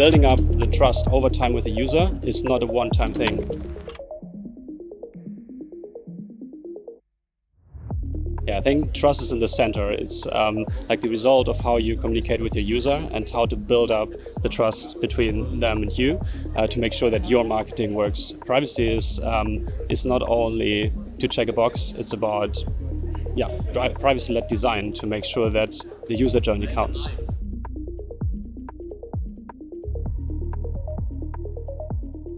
Building up the trust over time with the user is not a one-time thing. Yeah, I think trust is in the center. It's like the result of how you communicate with your user and how to build up the trust between them and you to make sure that your marketing works. Privacy is not only to check a box, it's about privacy-led design to make sure that the user journey counts.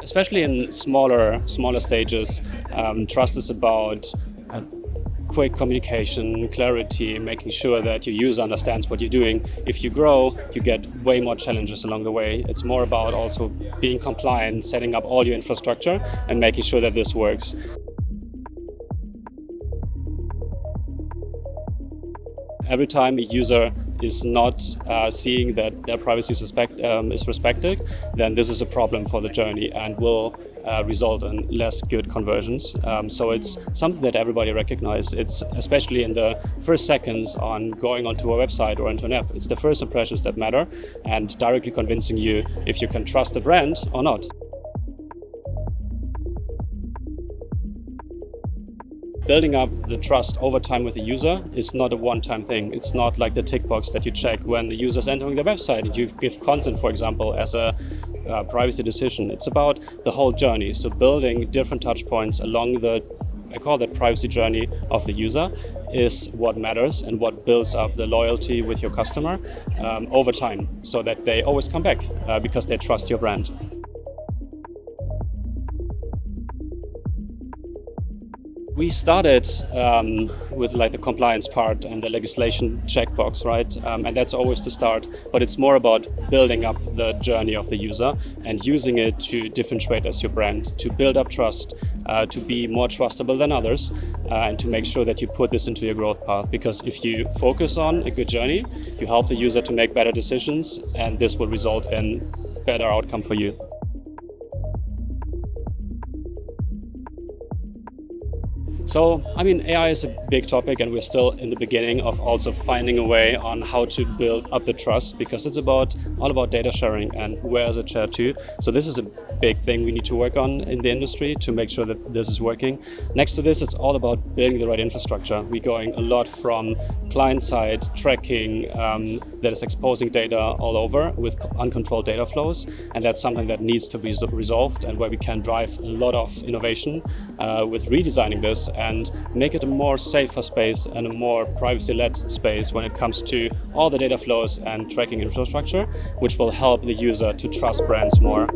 Especially in smaller stages, trust is about quick communication, clarity, making sure that your user understands what you're doing. If you grow, you get way more challenges along the way. It's more about also being compliant, setting up all your infrastructure and making sure that this works. Every time a user is not seeing that their privacy is respected, then this is a problem for the journey and will result in less good conversions. So it's something that everybody recognizes. It's especially in the first seconds on going onto a website or into an app. It's the first impressions that matter and directly convincing you if you can trust the brand or not. Building up the trust over time with the user is not a one-time thing. It's not like the tick box that you check when the user is entering the website and you give consent, for example, as a privacy decision. It's about the whole journey. So building different touch points along I call that privacy journey of the user is what matters and what builds up the loyalty with your customer over time so that they always come back because they trust your brand. We started with like the compliance part and the legislation checkbox, right? And that's always the start, but it's more about building up the journey of the user and using it to differentiate as your brand, to build up trust, to be more trustable than others, and to make sure that you put this into your growth path. Because if you focus on a good journey, you help the user to make better decisions, and this will result in better outcome for you. So, I mean, AI is a big topic and we're still in the beginning of also finding a way on how to build up the trust because it's all about data sharing and where is it shared to. So this is a big thing we need to work on in the industry to make sure that this is working. Next to this, it's all about building the right infrastructure. We're going a lot from client-side tracking that is exposing data all over with uncontrolled data flows. And that's something that needs to be resolved and where we can drive a lot of innovation with redesigning this and make it a more safer space and a more privacy-led space when it comes to all the data flows and tracking infrastructure, which will help the user to trust brands more.